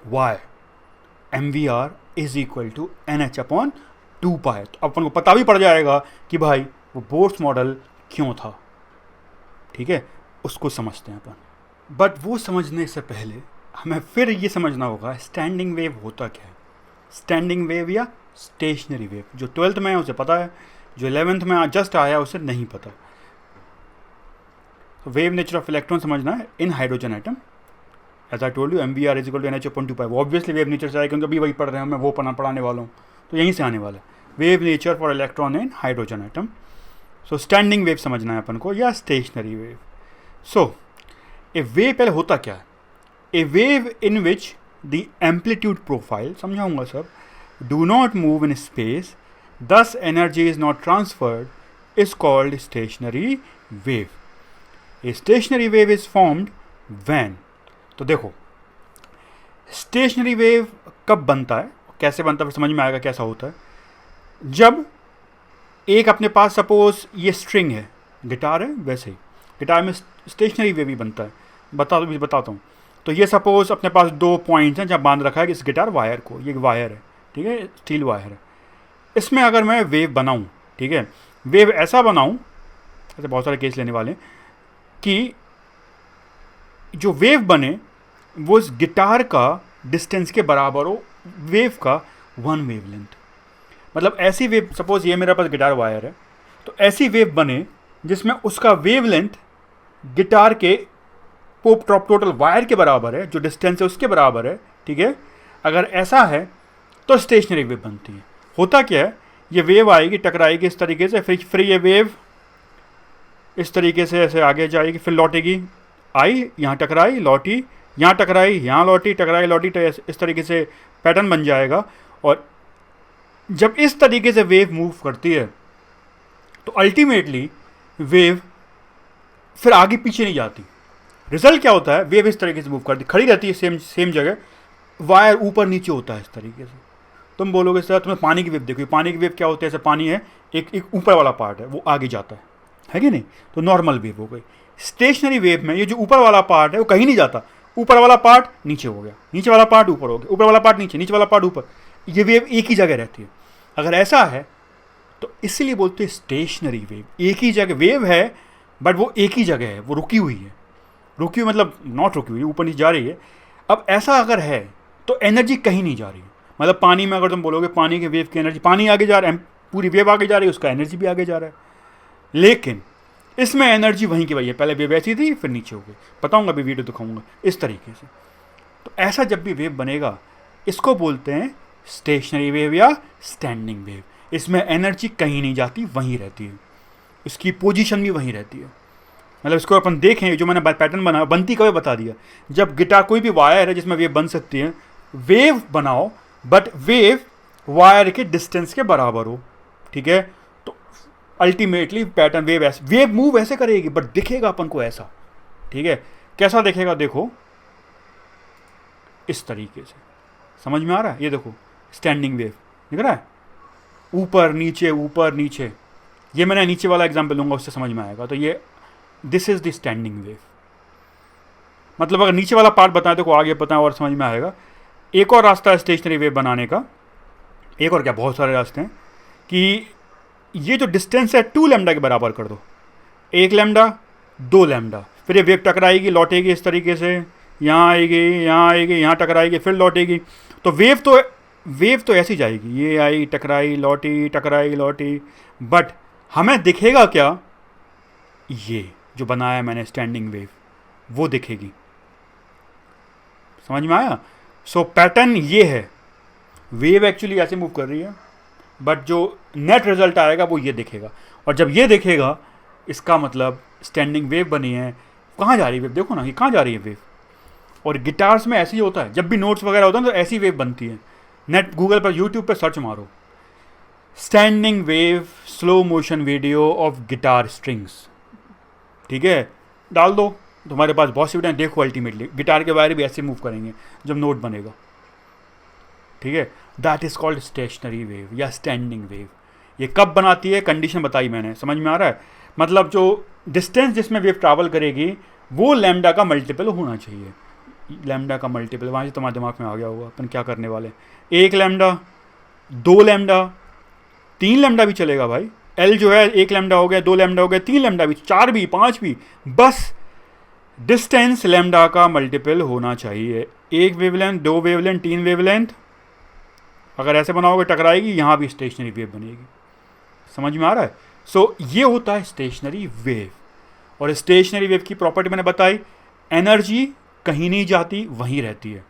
Y m v r is equal to n h upon 2 pi. तो अपन को पता भी पड़ जाएगा कि भाई वो बोर्स मॉडल क्यों था। ठीक है, उसको समझते हैं अपन। बट वो समझने से पहले हमें फिर ये समझना होगा स्टैंडिंग वेव होता क्या है। स्टैंडिंग वेव या स्टेशनरी वेव, जो 12th में है उसे पता है, जो 11th में जस्ट आया उसे नहीं पता। तो वेव नेचर ऑफ इलेक्ट्रॉन समझना है in hydrogen atom. As I told you m v r is equal to n h upon 2 pi. वो ऑब्वियसली वेव नेचर से आएगा क्योंकि अभी वही पढ़ रहे हैं, मैं वो पढ़ाने वाला हूँ, तो यहीं से आने वाला है wave nature for electron in hydrogen atom. So standing wave समझना है अपन को या stationary wave. So a wave पहले होता क्या है? A wave in which the amplitude profile, समझाऊंगा सब, do not move in space, thus energy is not transferred is called stationary wave. A stationary wave is formed when, तो देखो stationary wave कब बनता है, कैसे बनता है, फिर समझ में आएगा कैसा होता है। जब एक अपने पास सपोज ये स्ट्रिंग है, गिटार है, वैसे ही गिटार में स्टेशनरी वेव ही बनता है। बताता हूँ। तो ये सपोज अपने पास 2 पॉइंट्स हैं जहाँ बांध रखा है इस गिटार वायर को, ये वायर है, ठीक है, स्टील वायर है। इसमें अगर मैं वेव बनाऊं, ठीक है, वेव ऐसा बनाऊं, ऐसे बहुत सारे केस लेने वाले हैं, कि जो वेव बने वो इस गिटार का डिस्टेंस के बराबर हो, वेव का 1 वेव लेंथ। मतलब ऐसी वेव, सपोज ये मेरे पास गिटार वायर है, तो ऐसी वेव बने जिसमें उसका वेव लेंथ गिटार के टोटल वायर के बराबर है, जो डिस्टेंस है उसके बराबर है। ठीक है, अगर ऐसा है तो स्टेशनरी वेव बनती है। होता क्या है, ये वेव आएगी, टकराएगी इस तरीके से, फिर ये वेव इस तरीके से ऐसे आगे जाएगी, फिर लौटेगी, आई यहाँ टकराई लौटी, यहाँ टकराई यहाँ लौटी, टकराई लौटी, तो इस तरीके से पैटर्न बन जाएगा। और जब इस तरीके से वेव मूव करती है तो अल्टीमेटली वेव फिर आगे पीछे नहीं जाती। रिजल्ट क्या होता है, वेव इस तरीके से मूव करती, खड़ी रहती है सेम जगह, वायर ऊपर नीचे होता है इस तरीके से। तुम बोलोगे सर तुम्हें पानी की वेव देखो, पानी की वेव क्या होती है, ऐसे पानी है, एक ऊपर वाला पार्ट है वो आगे जाता है कि नहीं, तो नॉर्मल वेव हो गई। स्टेशनरी वेव में ये जो ऊपर वाला पार्ट है वो कहीं नहीं जाता, ऊपर वाला पार्ट नीचे हो गया, नीचे वाला पार्ट ऊपर हो गया, ऊपर वाला पार्ट नीचे, नीचे वाला पार्ट ऊपर, ये वेव एक ही जगह रहती है। अगर ऐसा है तो इसीलिए बोलते हैं स्टेशनरी वेव, एक ही जगह वेव है बट वो एक ही जगह है, वो रुकी हुई है। रुकी हुई मतलब नॉट रुकी हुई, ऊपर नीचे जा रही है। अब ऐसा अगर है तो एनर्जी कहीं नहीं जा रही है। मतलब पानी में अगर तुम बोलोगे पानी के वेव की एनर्जी, पानी आगे जा रहा है, पूरी वेव आगे जा रही है, उसका एनर्जी भी आगे जा रहा है। लेकिन इसमें एनर्जी वहीं की वही है, पहले वेव ऐसी थी फिर नीचे हो गई। बताऊंगा अभी, वीडियो दिखाऊंगा इस तरीके से। तो ऐसा जब भी वेव बनेगा इसको बोलते हैं स्टेशनरी वेव या स्टैंडिंग वेव। इसमें एनर्जी कहीं नहीं जाती, वहीं रहती है, इसकी पोजीशन भी वहीं रहती है। मतलब इसको अपन देखें, जो मैंने पैटर्न बनाया बनती कभी बता दिया। जब गिटार कोई भी वायर है जिसमें वेव बन सकती है, वेव बनाओ बट वेव वायर के डिस्टेंस के बराबर हो। ठीक है, तो अल्टीमेटली पैटर्न वेव मूव ऐसे करेगी बट दिखेगा अपन को ऐसा। ठीक है, कैसा दिखेगा देखो, इस तरीके से। समझ में आ रहा है? ये देखो स्टैंडिंग वेव दिख रहा है, ऊपर नीचे। ये मैंने नीचे वाला एग्जाम्पल लूंगा, उससे समझ में आएगा। तो ये this is the standing wave. मतलब अगर नीचे वाला पार्ट बताएं तो आगे बताएं और समझ में आएगा। एक और रास्ता है स्टेशनरी वेव बनाने का, एक और क्या, बहुत सारे रास्ते हैं, कि ये जो डिस्टेंस है 2 लैम्डा के बराबर कर दो, 1 लैम्डा 2 लैम्डा, फिर ये वेव टकराएगी लौटेगी इस तरीके से, यहाँ आएगी यहाँ टकराएगी फिर लौटेगी। तो वेव तो ऐसी जाएगी, ये आई टकराई लौटी, बट हमें दिखेगा क्या, ये जो बनाया मैंने स्टैंडिंग वेव वो दिखेगी। समझ में आया? सो पैटर्न ये है, वेव एक्चुअली ऐसे मूव कर रही है बट जो नेट रिजल्ट आएगा वो ये दिखेगा। और जब ये दिखेगा इसका मतलब स्टैंडिंग वेव बनी है। कहाँ जा रही है वेव, देखो ना ये कहाँ जा रही है वेव। और गिटार्स में ऐसे ही होता है, जब भी नोट्स वगैरह होता है तो ऐसी वेव बनती है। नेट गूगल पर यूट्यूब पर सर्च मारो standing wave slow motion video of guitar strings, ठीक है, डाल दो, तुम्हारे पास बहुत सी वीडियो देखो। अल्टीमेटली गिटार के वायर भी ऐसे मूव करेंगे जब नोट बनेगा। ठीक है, that is called stationery wave या स्टैंडिंग वेव। ये कब बनाती है, कंडीशन बताई मैंने, समझ में आ रहा है? मतलब जो डिस्टेंस जिसमें वेव ट्रैवल करेगी वो लैम्डा का मल्टीपल होना चाहिए। लैम्डा का मल्टीपल, वहाँ से तुम्हारे दिमाग में आ गया होगा अपन क्या करने वाले हैं। 1 लैम्डा, 2 लैम्डा, 3 लैम्डा भी चलेगा भाई। एल जो है 1 लैम्डा हो गया, 2 लैम्डा हो गया, 3 लैम्डा भी, 4 भी, 5 भी, बस डिस्टेंस लैम्डा का मल्टीपल होना चाहिए। 1 वेवलेंथ, 2 वेवलेंथ, 3 वेवलेंथ, अगर ऐसे बनाओगे टकराएगी, यहाँ भी स्टेशनरी वेव बनेगी। समझ में आ रहा है? सो ये होता है स्टेशनरी वेव। और स्टेशनरी वेव की प्रॉपर्टी मैंने बताई, एनर्जी कहीं नहीं जाती, वहीं रहती है।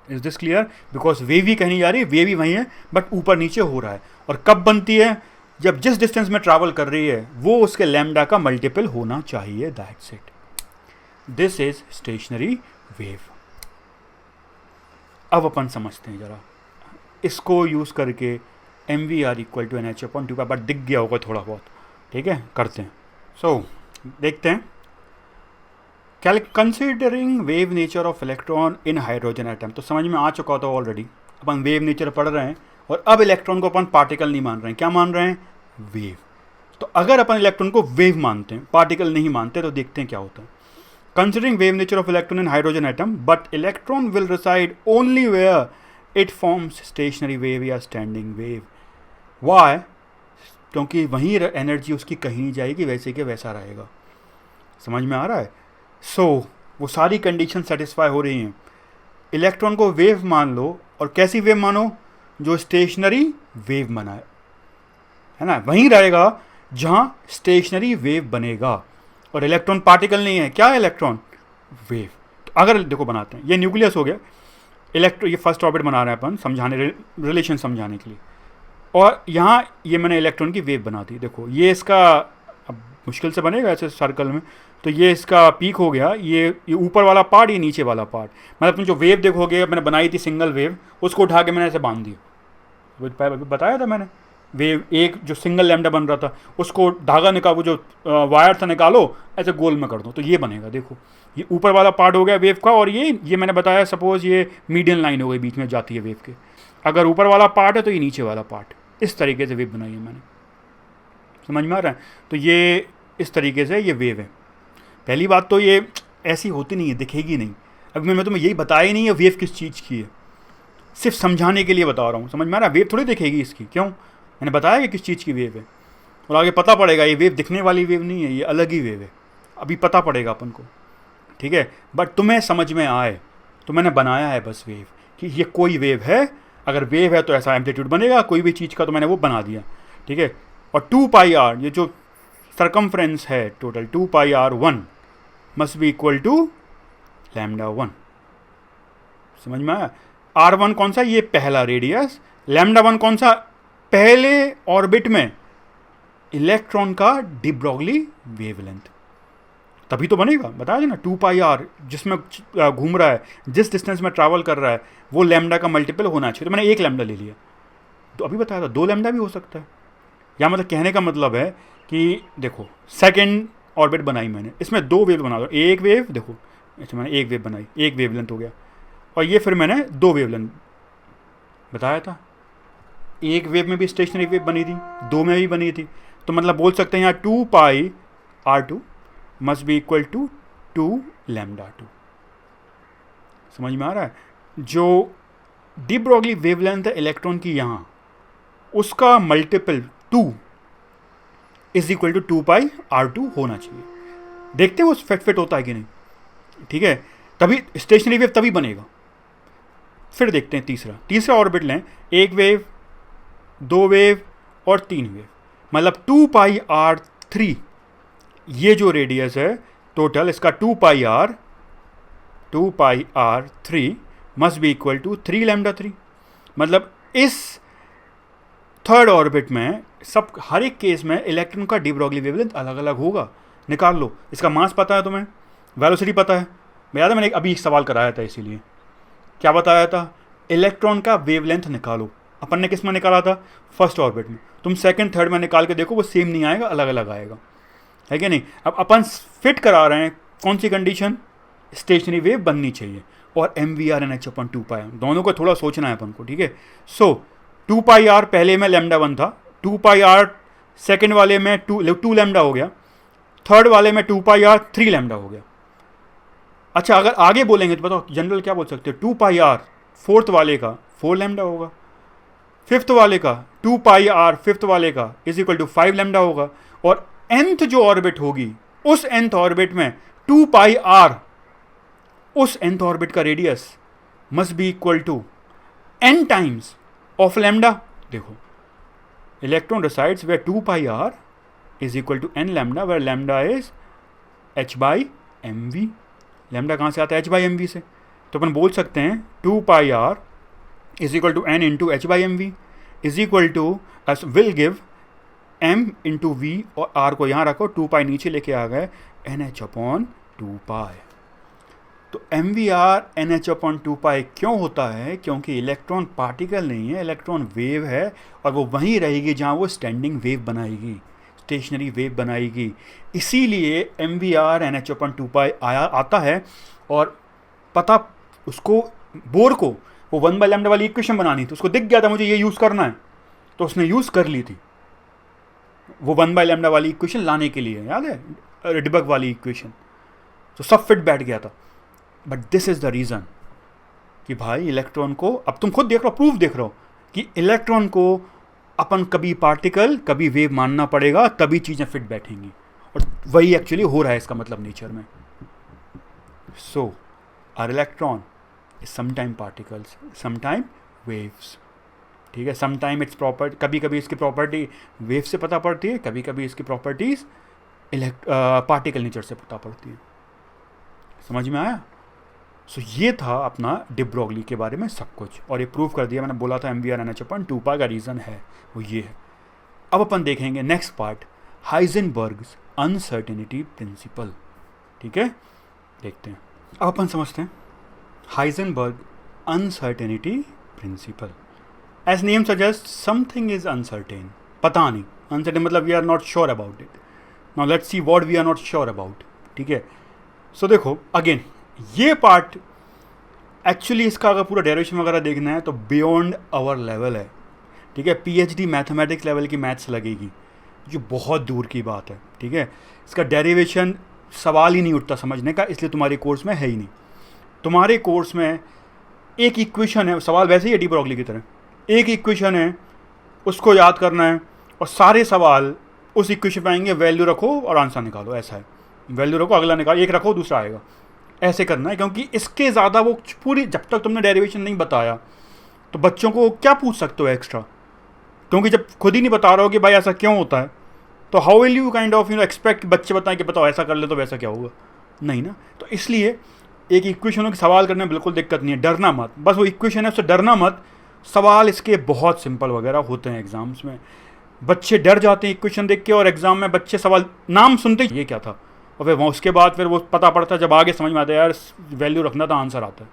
Is this clear? Because wave भी कहीं नहीं जा रही, वेव भी वहीं है, बट ऊपर नीचे हो रहा है। और कब बनती है? जब जिस डिस्टेंस में ट्रैवल कर रही है वो उसके लैम्डा का मल्टीपल होना चाहिए। That's it, this is stationary wave. अब अपन समझते हैं जरा इसको यूज करके mvr equal to NH/2π, but दिख गया होगा थोड़ा बहुत, ठीक है? करते हैं। सो देखते हैं। Considering wave nature of electron in hydrogen atom, तो समझ में आ चुका था ऑलरेडी। अपन वेव नेचर पढ़ रहे हैं और अब इलेक्ट्रॉन को अपन पार्टिकल नहीं मान रहे हैं। क्या मान रहे हैं? वेव। तो अगर अपन इलेक्ट्रॉन को वेव मानते हैं, पार्टिकल नहीं मानते, तो देखते हैं क्या होता है। Considering wave nature of electron in hydrogen atom, but electron will reside only where it forms stationary wave या स्टैंडिंग वेव। वाई? क्योंकि वहीं एनर्जी उसकी कहीं नहीं जाएगी, वैसे के वैसा रहेगा। समझ में आ रहा है? सो वो सारी कंडीशन सेटिस्फाई हो रही हैं। इलेक्ट्रॉन को वेव मान लो, और कैसी वेव मानो? जो स्टेशनरी वेव बनाए, है ना? वहीं रहेगा जहां स्टेशनरी वेव बनेगा। और इलेक्ट्रॉन पार्टिकल नहीं है, क्या है इलेक्ट्रॉन? वेव। तो अगर देखो बनाते हैं, ये न्यूक्लियस हो गया, ये फर्स्ट ऑर्बिट बना रहे हैं अपन समझाने, रिलेशन समझाने के लिए। और यहाँ ये मैंने इलेक्ट्रॉन की वेव बना दी। देखो ये इसका, अब मुश्किल से बनेगा ऐसे सर्कल में, तो ये इसका पीक हो गया, ये ऊपर वाला पार्ट, ये नीचे वाला पार्ट। मतलब तुम जो वेव देखोगे, मैंने बनाई थी सिंगल वेव, उसको उठा के मैंने ऐसे बांध दिया। बताया था मैंने, वेव एक जो सिंगल लैम्डा बन रहा था, उसको धागा निकाल, वो जो वायर था निकालो, ऐसे गोल में कर दो, तो ये बनेगा। देखो ये ऊपर वाला पार्ट हो गया वेव का, और ये मैंने बताया सपोज ये मीडियन लाइन हो गई, बीच में जाती है वेव के। अगर ऊपर वाला पार्ट है तो ये नीचे वाला पार्ट। इस तरीके से वेव बनाई है मैंने। समझ में आ रहा है? तो ये इस तरीके से ये वेव है। पहली बात तो ये ऐसी होती नहीं है, दिखेगी नहीं। अभी मैं तुम्हें यही बताया ही नहीं है वेव किस चीज़ की है, सिर्फ समझाने के लिए बता रहा हूँ। समझ में आ रहा है? वेव थोड़ी दिखेगी इसकी, क्यों? मैंने बताया कि किस चीज़ की वेव है, और आगे पता पड़ेगा ये वेव दिखने वाली वेव नहीं है, ये अलग ही वेव है। अभी पता पड़ेगा अपन को, ठीक है? बट तुम्हें समझ में आए तो मैंने बनाया है बस वेव, कि ये कोई वेव है। अगर वेव है तो ऐसा एम्पलीट्यूड बनेगा कोई भी चीज़ का, तो मैंने वो बना दिया, ठीक है? और 2πr, ये जो सरकमफ्रेंस है total, 2πr1 must be equal to λ1। समझ में आया? r1 कौन सा? ये पहला रेडियस। λ1 कौन सा? पहले ऑर्बिट में इलेक्ट्रॉन का डी ब्रॉगली वेवलेंथ। तभी तो बनेगा, बताया ना, 2πr जिसमें घूम रहा है, जिस डिस्टेंस में ट्रैवल कर रहा है, वो लैम्डा का मल्टीपल होना चाहिए। तो मैंने 1 लैम्डा ले लिया, तो अभी बताया था 2 लैम्डा भी हो सकता है। या मतलब कहने का मतलब है कि देखो सेकंड ऑर्बिट बनाई मैंने, इसमें 2 वेव बना दो। एक वेव देखो, अच्छा मैंने 1 वेव बनाई, 1 वेवलेंथ हो गया, और ये फिर मैंने 2 वेवलेंथ बताया था। 1 वेव में भी स्टेशनरी वेव बनी थी, 2 में भी बनी थी। तो मतलब बोल सकते हैं यहाँ 2πr2 must be equal to 2λ2। समझ में आ रहा है? जो डी ब्रॉगली वेवलेंथ है इलेक्ट्रॉन की यहाँ, उसका multiple 2 is equal to 2πr2 होना चाहिए। देखते हैं वो फिट होता है कि नहीं, ठीक है? तभी स्टेशनरी वेव तभी बनेगा। फिर देखते हैं तीसरा ऑर्बिट लें, 1 वेव, 2 वेव और 3 वेव, मतलब 2πr3। ये जो रेडियस है टोटल इसका 2πr3 must be equal to 3λ3। मतलब इस थर्ड ऑर्बिट में सब, हर एक केस में इलेक्ट्रॉन का डी ब्रॉगली वेवलेंथ अलग अलग होगा। निकाल लो। इसका मास पता है तुम्हें, वेलोसिटी पता है। मैं याद है मैंने अभी एक सवाल कराया था, इसीलिए क्या बताया था? इलेक्ट्रॉन का वेवलेंथ निकालो। अपन ने किस में निकाला था? फर्स्ट ऑर्बिट में। तुम सेकंड थर्ड में निकाल के देखो, वो सेम नहीं आएगा, अलग अलग आएगा, है कि नहीं? अब अपन फिट करा रहे हैं कौन सी कंडीशन? स्टेशनरी वेव बननी चाहिए, और mvr NH/2π, दोनों को थोड़ा सोचना है अपन को, ठीक है? सो 2πr पहले में λ1 था, 2πr सेकेंड वाले में 2λ हो गया, थर्ड वाले में 2πr 3λ हो गया। अच्छा अगर आगे बोलेंगे तो बताओ जनरल क्या बोल सकते हो, 2πr फोर्थ वाले का 4 लैम्डा होगा, फिफ्थ वाले का 2πr फिफ्थ वाले का इज इक्वल टू 5 लैम्डा होगा, और nth जो ऑर्बिट होगी उस nth ऑर्बिट में 2πr उस nth ऑर्बिट का radius must be equal to n times of lambda. देखो electron resides where 2πr is equal to n lambda where lambda is h/mv। Lambda कहाँ से आता है, h/mv से। तो अपन बोल सकते हैं 2πr is equal to n into h/mv is equal to will give m into v, और r को यहाँ रखो, 2π नीचे लेके आ गए, nh/2π। तो mvr nh/2π क्यों होता है, क्योंकि इलेक्ट्रॉन पार्टिकल नहीं है, इलेक्ट्रॉन वेव है, और वो वहीं रहेगी जहाँ वो स्टैंडिंग वेव बनाएगी, स्टेशनरी वेव बनाएगी। इसीलिए mvr nh/2π आता है। और पता उसको बोर को वो 1/λ वाली इक्वेशन बनानी थी, उसको दिख गया था मुझे ये यूज़ करना है, तो उसने यूज़ कर ली थी वो 1/λ वाली इक्वेशन लाने के लिए, याद है डिबग वाली इक्वेशन, तो सब फिट बैठ गया था। But this is the reason कि भाई इलेक्ट्रॉन को, अब तुम खुद देख रहे हो, प्रूफ देख रहे हो कि इलेक्ट्रॉन को अपन कभी पार्टिकल कभी वेव मानना पड़ेगा, तभी चीज़ें फिट बैठेंगी, और वही एक्चुअली हो रहा है इसका मतलब नेचर में। So are electron is sometime particles, sometime waves, ठीक है। समटाइम इट्स प्रॉपर्टी, कभी कभी इसकी प्रॉपर्टी वेव से पता पड़ती है, कभी कभी इसकी प्रॉपर्टीज पार्टिकल नेचर से पता पड़ती है। समझ में आया? सो ये था अपना डी ब्रोगली के बारे में सब कुछ, और ये प्रूव कर दिया। मैंने बोला था mvr nh/2π का रीज़न है वो ये है। अब अपन देखेंगे next part, Heisenberg's uncertainty principle, ठीक है, देखते हैं। अब अपन समझते हैं Heisenberg uncertainty principle. As name suggest something is uncertain, पता नहीं, अनसर्टेन मतलब we are not sure about it. Now let's see what we are not sure about, ठीक है। सो देखो अगेन ये पार्ट एक्चुअली इसका अगर पूरा डेरिवेशन वगैरह देखना है तो बियॉन्ड आवर लेवल है, ठीक है। पीएचडी मैथमेटिक्स लेवल की मैथ्स लगेगी, जो बहुत दूर की बात है, ठीक है। इसका डेरिवेशन सवाल ही नहीं उठता समझने का, इसलिए तुम्हारे कोर्स में है ही नहीं। तुम्हारे कोर्स में एक इक्वेशन है, सवाल वैसे ही है डी ब्रोगली की तरह, एक इक्वेशन है उसको याद करना है, और सारे सवाल उस इक्वेशन पे आएंगे, वैल्यू रखो और आंसर निकालो, ऐसा है। वैल्यू रखो अगला निकालो, एक रखो दूसरा आएगा, ऐसे करना है। क्योंकि इसके ज़्यादा वो पूरी, जब तक तुमने डेरिवेशन नहीं बताया तो बच्चों को क्या पूछ सकते हो एक्स्ट्रा, क्योंकि जब खुद ही नहीं बता रहे हो कि भाई ऐसा क्यों होता है, तो how will you kind of expect बच्चे बताएं कि बताओ ऐसा कर ले तो वैसा क्या होगा, नहीं ना। तो इसलिए एक इक्वेशनों के सवाल करने में बिल्कुल दिक्कत नहीं है, डरना मत, बस वो इक्वेशन है उससे डरना मत। सवाल इसके बहुत सिंपल वगैरह होते हैं एग्जाम्स में, बच्चे डर जाते हैं इक्वेशन देख के, और एग्जाम में बच्चे सवाल नाम सुनते ये क्या था, और फिर उसके बाद फिर वो पता पड़ता है, जब आगे समझ में आता है यार वैल्यू रखना था, आंसर आता है।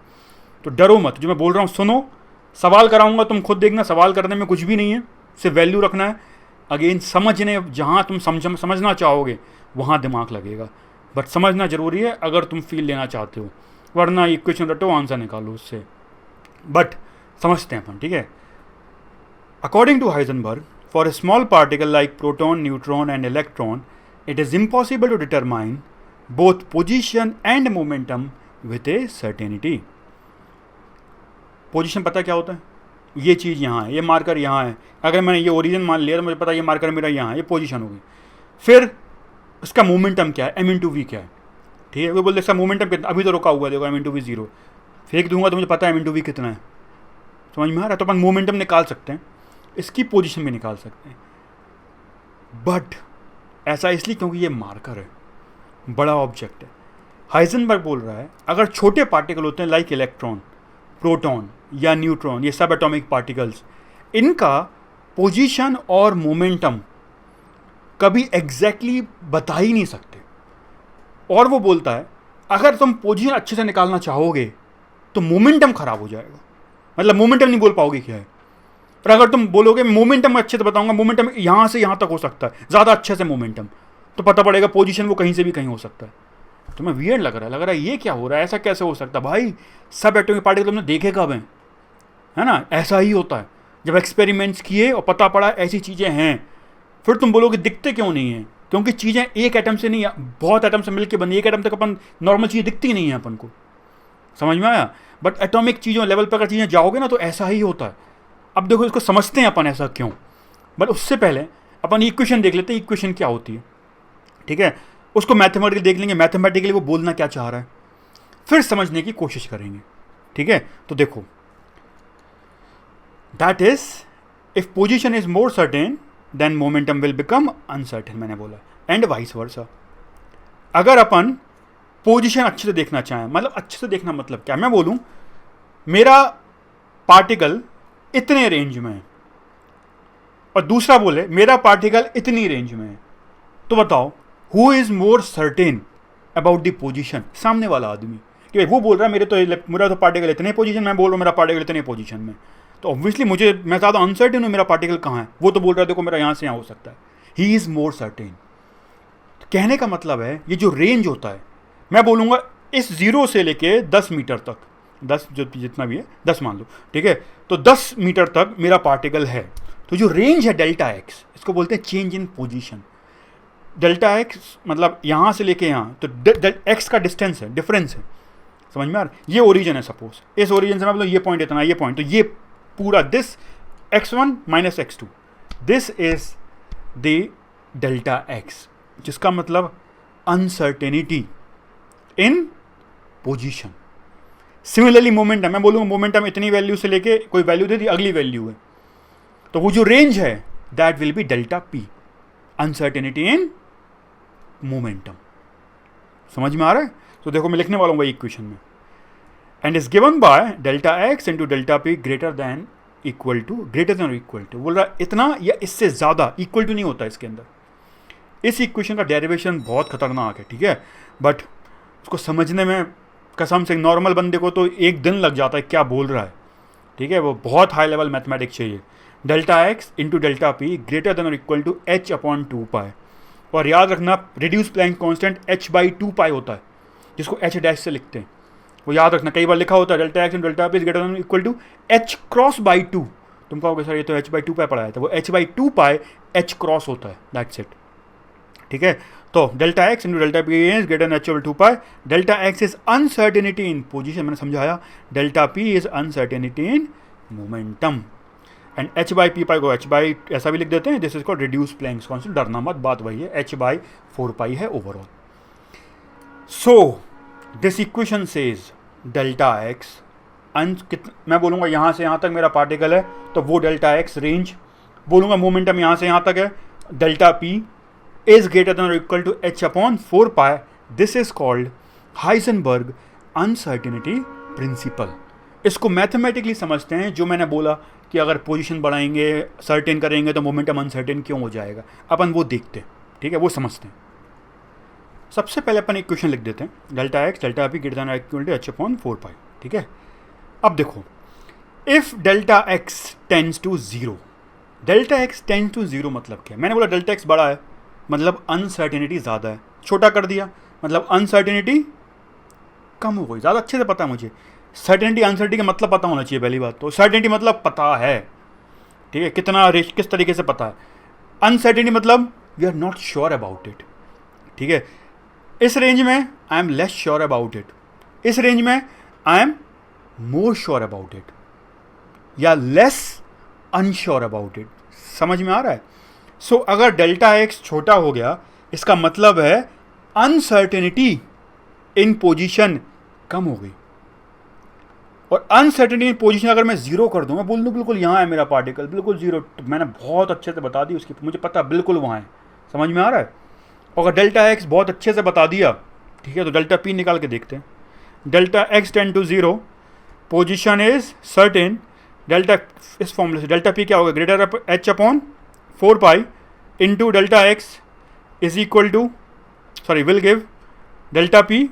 तो डरो मत, जो मैं बोल रहा हूँ सुनो, सवाल कराऊंगा तुम खुद देखना, सवाल करने में कुछ भी नहीं है, सिर्फ वैल्यू रखना है। अगेन समझने, जहाँ तुम समझना चाहोगे वहाँ दिमाग लगेगा, बट समझना ज़रूरी है अगर तुम फील लेना चाहते हो, वरना इक्वेशन रटो आंसर निकालो उससे। बट समझते हैं अपन, ठीक है। According to Heisenberg, for a small particle like proton, neutron and electron, it is impossible to determine both position and momentum with a certainty. Position पता क्या होता है, ये चीज़ यहाँ है, ये मार्कर यहाँ है, अगर मैंने ये ओरिजिन मान लिया तो मुझे पता है ये मार्कर मेरा यहाँ है, ये पोजीशन होगी। फिर उसका मोमेंटम क्या है, m/v क्या है, ठीक है। वो बोलते इसका मोमेंटम कितना, अभी तो रुका हुआ है देखो, m/v 0, फेंक दूंगा तो मुझे पता है m/v कितना है, समझ में आ रहा है। तो अपन मोमेंटम निकाल सकते हैं, इसकी पोजीशन भी निकाल सकते हैं, बट ऐसा इसलिए क्योंकि ये मार्कर है, बड़ा ऑब्जेक्ट है। हाइजेनबर्ग बोल रहा है अगर छोटे पार्टिकल होते हैं लाइक इलेक्ट्रॉन, प्रोटॉन या न्यूट्रॉन, ये सब एटॉमिक पार्टिकल्स, इनका पोजीशन और मोमेंटम कभी एग्जैक्टली बता ही नहीं सकते। और वो बोलता है अगर तुम पोजीशन अच्छे से निकालना चाहोगे तो मोमेंटम खराब हो जाएगा, मतलब मोमेंटम नहीं बोल पाओगे क्या है। पर अगर तुम बोलोगे मोमेंटम अच्छे से बताऊंगा, मोमेंटम यहाँ से यहाँ तक हो सकता है, ज़्यादा अच्छे से मोमेंटम, तो पता पड़ेगा पोजीशन वो कहीं से भी कहीं हो सकता है। तो मैं वियर्ड लग रहा है ये क्या हो रहा है, ऐसा कैसे हो सकता है भाई, सब एटॉमिक पार्टिकल तुमने देखे कब हैं, है ना। ऐसा ही होता है, जब एक्सपेरिमेंट्स किए और पता पड़ा ऐसी चीज़ें हैं, फिर तुम बोलोगे दिखते क्यों नहीं हैं, क्योंकि चीज़ें एक एटम से नहीं, बहुत एटम से मिलकर बनी। एक एटम तक अपन नॉर्मल चीज़ दिखती नहीं है अपन को, समझ में आया। बट एटॉमिक चीज़ों लेवल पर अगर चीज़ें जाओगे ना तो ऐसा ही होता है। अब देखो इसको समझते हैं अपन ऐसा क्यों, बट उससे पहले अपन इक्वेशन देख लेते हैं, इक्वेशन क्या होती है, ठीक है। उसको मैथमेटिकली देख लेंगे, मैथमेटिकली वो बोलना क्या चाह रहा है, फिर समझने की कोशिश करेंगे, ठीक है। तो देखो, that is if position is more certain then momentum will become uncertain, मैंने बोला, एंड वाइस वर्सा। अगर अपन पोजीशन अच्छे से देखना चाहें, मतलब अच्छे से देखना मतलब क्या, मैं बोलूं मेरा पार्टिकल इतने रेंज में है और दूसरा बोले मेरा पार्टिकल इतनी रेंज में है, तो बताओ who is more certain about the position? सामने वाला आदमी, कि भाई वो बोल रहा है मेरा तो पार्टिकल इतने पोजीशन, मैं बोल रहा हूँ मेरा पार्टिकल इतने पोजीशन में, तो ऑब्वियसली मैं ज़्यादा अनसर्टेन हूँ मेरा पार्टिकल कहाँ है। वो तो बोल रहा है देखो मेरा यहाँ से यहाँ हो सकता है, ही इज़ मोर सर्टेन। तो कहने का मतलब है ये जो रेंज होता है, मैं बोलूँगा इस 0 से लेके 10 मीटर तक, 10 जो जितना भी है 10 मान लो, ठीक है, तो 10 मीटर तक मेरा पार्टिकल है। तो जो रेंज है डेल्टा एक्स, इसको बोलते हैं change in position. Delta x मतलब यहाँ से लेके यहाँ, तो एक्स का डिस्टेंस है, डिफरेंस है, समझ में आ रहा है। ये ओरिजिन है, सपोज इस ओरिजिन से मैं बोलूँ ये पॉइंट इतना, ये पॉइंट, तो ये पूरा this x1 minus x2, this is the delta x, जिसका मतलब uncertainty in position. Similarly momentum, मैं बोलूँगा मोमेंटम इतनी वैल्यू से लेके कोई वैल्यू दे दी, अगली वैल्यू है, तो वो जो रेंज है that will be delta P, uncertainty in momentum. समझ में आ रहा है। तो देखो मैं लिखने वाला हूँ इक्वेशन में, and is given by delta x into delta p greater than equal to, greater than और इक्वल टू, बोल रहा इतना या इससे ज़्यादा, इक्वल टू नहीं होता इसके अंदर। इस इक्वेशन का डेरिवेशन बहुत खतरनाक है, ठीक है, बट उसको समझने में कसम से नॉर्मल बंदे को तो एक दिन लग जाता है क्या बोल रहा है, ठीक है, वो बहुत हाई लेवल मैथमेटिक्स चाहिए। Delta x into delta p greater than और इक्वल टू एच अपॉन 2 पाई, और याद रखना रिड्यूस प्लैंक कांस्टेंट h/2 होता है, जिसको h डैश से लिखते हैं, वो याद रखना। कई बार लिखा होता है delta x into delta p greater than equal to h cross by 2, तुम कहोगे सर ये तो h/2 पढ़ाया था, वो h/2 h क्रॉस होता है, दैट्स इट, ठीक है। तो delta x into delta p is greater then h/2, delta x is uncertainty in position, मैंने समझाया, delta p is uncertainty in momentum, and h/p को h ऐसा भी लिख देते हैं, this is called reduce Planck's constant. डरना मत, बात वही है, h/4 है overall. So this equation says delta x मैं बोलूँगा यहाँ से यहाँ तक मेरा पार्टिकल है, तो वो डेल्टा एक्स रेंज, बोलूँगा मोमेंटम यहाँ से यहाँ तक है, delta p is greater than और equal to h/4 this is called Heisenberg uncertainty principle. इसको मैथमेटिकली समझते हैं, जो मैंने बोला कि अगर पोजीशन बढ़ाएंगे सर्टेन करेंगे तो मोमेंटम अनसर्टेन क्यों हो जाएगा, अपन वो देखते हैं, ठीक है, वो समझते हैं। सबसे पहले अपन इक्वेशन लिख देते हैं, delta x delta p greater than और इक्वल टू h/4, ठीक है। अब देखो, if delta x tends to 0, delta x tends to 0 मतलब क्या, मैंने बोला डेल्टा एक्स बड़ा है मतलब अनसर्टेनिटी ज़्यादा है, छोटा कर दिया मतलब अनसर्टेनिटी कम हो गई। ज़्यादा अच्छे से पता है मुझे, सर्टेनिटी अनसर्टेनिटी का मतलब पता होना चाहिए पहली बात तो। सर्टेनिटी मतलब पता है, ठीक है, कितना किस तरीके से पता है। अनसर्टेनिटी मतलब we are not sure about it, ठीक है। इस रेंज में I am less sure about it, इस रेंज में I am more sure about it, या लेस अनश्योर अबाउट इट। समझ में आ रहा है। सो अगर डेल्टा एक्स छोटा हो गया, इसका मतलब है अनसर्टेनिटी इन पोजीशन कम हो गई, और अनसर्टेनिटी इन पोजीशन अगर मैं 0 कर दूँ, मैं बोल दूँ बिल्कुल यहाँ है मेरा पार्टिकल, बिल्कुल 0, तो मैंने बहुत अच्छे से बता दी उसकी, मुझे पता बिल्कुल वहाँ है। समझ में आ रहा है। और अगर डेल्टा एक्स बहुत अच्छे से बता दिया, ठीक है, तो डेल्टा पी निकाल के देखते हैं। Delta x tend to 0, position is certain, delta इस फॉर्मूले से डेल्टा पी क्या होगा, greater h/4 into delta x is equal to, sorry will give delta p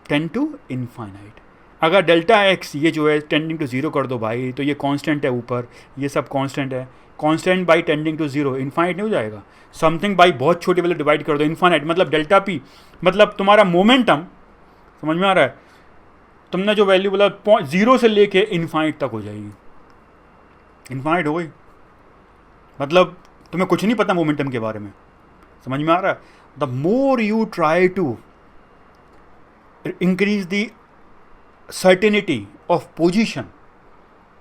tend to infinite. अगर डेल्टा एक्स ये जो है टेंडिंग टू 0 कर दो भाई, तो ये कांस्टेंट है ऊपर, ये सब कांस्टेंट है, constant by tending to 0 infinite नहीं हो जाएगा। समथिंग बाई बहुत छोटी वैल्यू डिवाइड कर दो, इनफाइनाइट मतलब डेल्टा पी मतलब तुम्हारा मोमेंटम। समझ में आ रहा है। तुमने जो वैल्यू बोला 0 से लेके इनफाइनाइट तक हो जाएगी, इनफाइनाइट हो गई, मतलब तुम्हें कुछ नहीं पता मोमेंटम के बारे में, समझ में आ रहा है? The more you try to increase the certainty of position,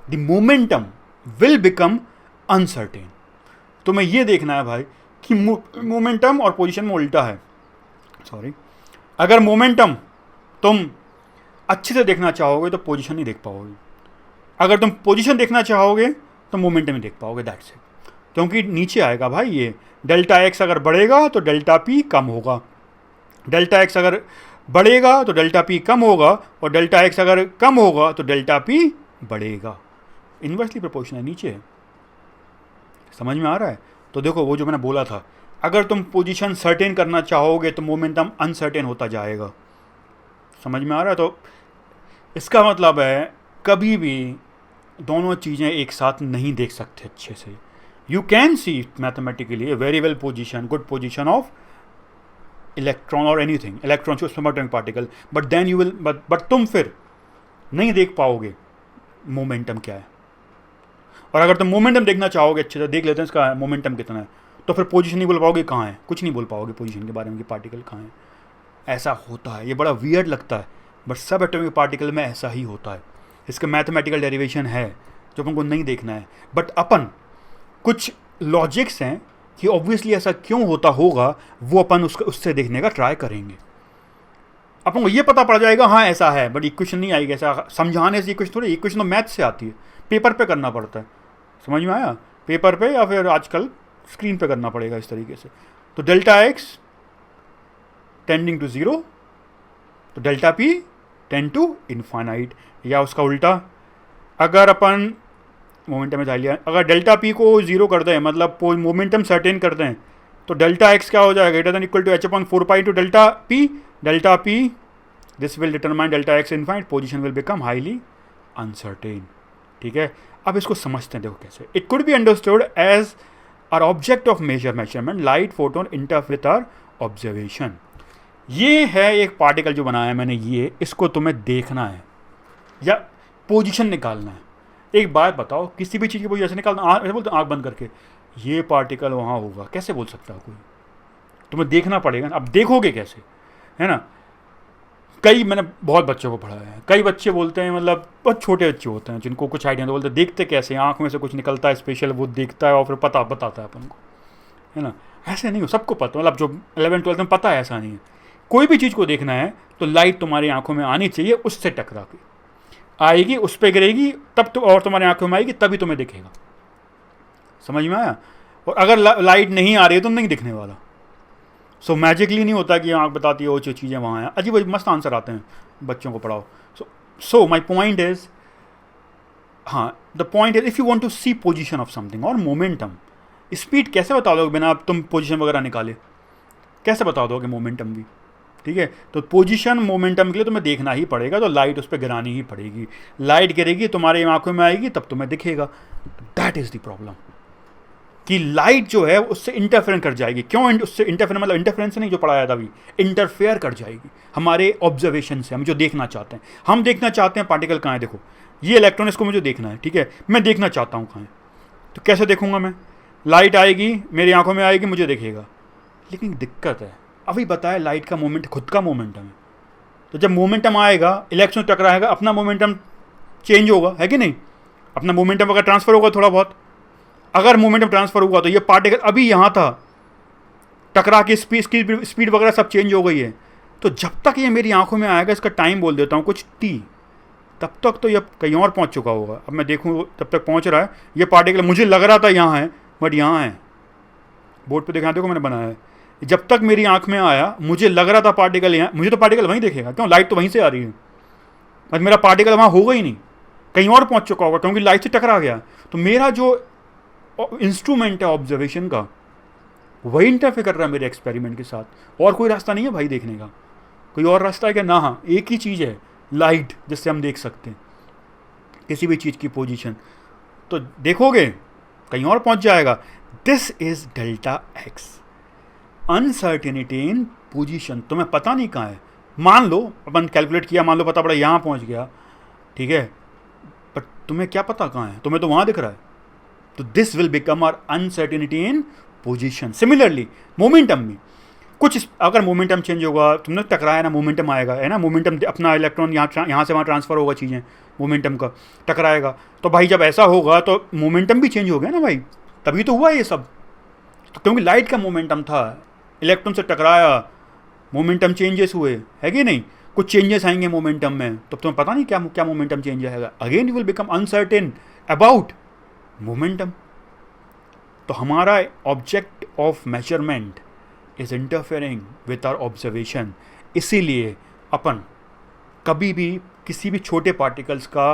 the momentum will become uncertain. तुम्हें यह देखना है भाई कि मोमेंटम और पोजीशन में उल्टा है। सॉरी, अगर मोमेंटम तुम अच्छे से देखना चाहोगे तो पोजीशन नहीं देख पाओगे, अगर तुम पोजीशन देखना चाहोगे तो मोमेंटम ही देख पाओगे। That's it. क्योंकि नीचे आएगा भाई ये डेल्टा एक्स अगर बढ़ेगा तो डेल्टा पी कम होगा, डेल्टा एक्स अगर बढ़ेगा तो डेल्टा पी कम होगा, और डेल्टा एक्स अगर कम होगा तो डेल्टा पी बढ़ेगा। इन्वर्सली प्रोपोर्शनल नीचे है। समझ में आ रहा है? तो देखो वो जो मैंने बोला था, अगर तुम पोजीशन सर्टेन करना चाहोगे तो मोमेंटम अनसर्टेन होता जाएगा। समझ में आ रहा है? तो इसका मतलब है कभी भी दोनों चीज़ें एक साथ नहीं देख सकते अच्छे से। You can see mathematically very well position, good position of electron और anything, electron to subatomic particle, but then you will but तुम फिर नहीं देख पाओगे मोमेंटम क्या है। और अगर तुम मोमेंटम देखना चाहोगे, अच्छे से देख लेते हैं इसका मोमेंटम कितना है, तो फिर पोजीशन नहीं बोल पाओगे कहाँ है, कुछ नहीं बोल पाओगे पोजीशन के बारे में कि पार्टिकल कहाँ है। ऐसा होता है, ये बड़ा वियर्ड लगता है, बट सब एटॉमिक पार्टिकल में ऐसा ही होता है। इसका मैथमेटिकल डेरिवेशन है जो अपन को नहीं देखना है, बट अपन कुछ लॉजिक्स हैं कि ऑब्वियसली ऐसा क्यों होता होगा, वो अपन उससे देखने का ट्राई करेंगे। अपन को ये पता पड़ जाएगा हाँ ऐसा है, बट इक्वेशन नहीं आएगी। ऐसा समझाने से इक्वेशन थोड़ी, इक्वेशन तो मैथ से आती है, पेपर पे करना पड़ता है। समझ में आया? पेपर पे या फिर आजकल स्क्रीन पे करना पड़ेगा इस तरीके से। तो delta x tending to zero, तो delta p tend to infinite, या उसका उल्टा। अगर अपन मोमेंटम में लिया, अगर डेल्टा पी को जीरो कर दें, मतलब मोमेंटम सर्टेन कर दें, तो डेल्टा एक्स क्या हो जाएगा, greater than equal to h upon 4 pi to delta p this will determine delta x infinite, position will become highly uncertain. ठीक है, अब इसको समझते हैं। देखो कैसे it could be understood as are object of measurement, light photon interfere with our observation. ये है एक पार्टिकल जो बनाया है मैंने, ये इसको तुम्हें देखना है या पोजीशन निकालना है। एक बात बताओ, किसी भी चीज़ की पोजीशन निकालना, ऐसे बोलते आँख बंद करके ये पार्टिकल वहाँ होगा, कैसे बोल सकता है कोई? तुम्हें देखना पड़ेगा। अब देखोगे कैसे, है ना? कई मैंने बहुत बच्चों को पढ़ाया है, कई बच्चे बोलते हैं, मतलब बहुत छोटे बच्चे होते हैं जिनको कुछ आइडिया नहीं, बोलते देखते कैसे, आँख में से कुछ निकलता है स्पेशल, वो देखता है और फिर बताता है अपन को, है ना? ऐसे नहीं हो, सबको पता, मतलब जो 11th-12th में पता है, ऐसा नहीं है। कोई भी चीज़ को देखना है तो लाइट तुम्हारी आंखों में आनी चाहिए, उससे टकरा के आएगी, उस पर गिरेगी तब तो, और तुम्हारी आंखों में आएगी तभी तुम्हें दिखेगा। समझ में आया? और अगर लाइट नहीं आ रही है तो नहीं दिखने वाला। सो मैजिकली नहीं होता कि आंख बताती है वो जो चीज़ें वहाँ हैं। अजीब मस्त आंसर आते हैं, बच्चों को पढ़ाओ। सो माई पॉइंट इज, हाँ the point is if you want to see position of something और मोमेंटम, स्पीड कैसे बता दोगे बिना तुम पोजिशन वगैरह निकाले? कैसे बता दोगे मोमेंटम भी? ठीक है, तो पोजीशन मोमेंटम के लिए तुम्हें देखना ही पड़ेगा, तो लाइट उस पर गिरानी ही पड़ेगी। लाइट गिरेगी, तुम्हारी आंखों में आएगी, तब तुम्हें दिखेगा। दैट इज द प्रॉब्लम कि लाइट जो है उससे इंटरफेरेंस कर जाएगी। क्यों उससे इंटरफेरेंस? मतलब इंटरफेरेंस नहीं जो पढ़ाया था अभी, इंटरफेयर कर जाएगी हमारे ऑब्जर्वेशन से। हम जो देखना चाहते हैं, हम देखना चाहते हैं पार्टिकल कहाँ है। देखो ये इलेक्ट्रॉन, इसको मुझे देखना है, ठीक है, मैं देखना चाहता हूँ कहाँ है, तो कैसे देखूंगा मैं? लाइट आएगी, मेरी आंखों में आएगी, मुझे दिखेगा। लेकिन दिक्कत है, अभी बताया लाइट का मोमेंट खुद का मोमेंटम है, तो जब मोमेंटम आएगा, इलेक्ट्रॉन टकराएगा, अपना मोमेंटम चेंज होगा, है कि नहीं? अपना मोमेंटम अगर ट्रांसफर होगा थोड़ा बहुत, अगर मोमेंटम ट्रांसफर हुआ तो ये पार्टिकल अभी यहाँ था, टकरा के स्पीड वगैरह सब चेंज हो गई है। तो जब तक ये मेरी आंखों में आएगा, इसका टाइम बोल देता हूँ कुछ टी, तब तक तो ये कहीं और पहुँच चुका होगा। अब मैं देखूँ तब तक पहुँच रहा है ये पार्टिकल, मुझे लग रहा था यहाँ है बट यहाँ है। बोर्ड पे देखा, देखो मैंने बनाया है। जब तक मेरी आंख में आया, मुझे लग रहा था पार्टिकल यहाँ, मुझे तो पार्टिकल वहीं देखेगा, क्यों? लाइट तो वहीं से आ रही है, बट मेरा पार्टिकल वहाँ होगा ही नहीं, कहीं और पहुँच चुका होगा, क्योंकि लाइट से टकरा गया। तो मेरा जो इंस्ट्रूमेंट है ऑब्जर्वेशन का, वही इंटरफेयर कर रहा है मेरे एक्सपेरिमेंट के साथ। और कोई रास्ता नहीं है भाई देखने का, कोई और रास्ता है क्या? ना, हाँ एक ही चीज़ है, लाइट, जिससे हम देख सकते हैं किसी भी चीज़ की पोजीशन। तो देखोगे कहीं और पहुँच जाएगा। This is delta x, uncertainty in position. तुम्हें पता नहीं कहाँ है, मान लो अपन कैलकुलेट किया, मान लो पता पड़ा यहाँ पहुँच गया, ठीक है, बट तुम्हें क्या पता कहाँ है? तुम्हें तो वहाँ दिख रहा है। तो this will become are uncertainty in position. Similarly momentum में कुछ, अगर मोमेंटम चेंज होगा, तुमने टकराया ना, मोमेंटम आएगा, है ना, मोमेंटम अपना इलेक्ट्रॉन यहाँ से वहाँ ट्रांसफ़र होगा, चीज़ें मोमेंटम का टकराएगा। तो भाई जब ऐसा होगा तो मोमेंटम भी चेंज हो गया ना भाई, तभी तो हुआ ये सब। तो क्योंकि लाइट का मोमेंटम था, इलेक्ट्रॉन से टकराया, मोमेंटम चेंजेस हुए, है कि नहीं, कुछ चेंजेस आएंगे मोमेंटम में, तो तुम्हें पता नहीं क्या क्या मोमेंटम चेंज आएगा। Again you will become uncertain about momentum. तो हमारा object of measurement is interfering with our observation. इसीलिए अपन कभी भी किसी भी छोटे पार्टिकल्स का,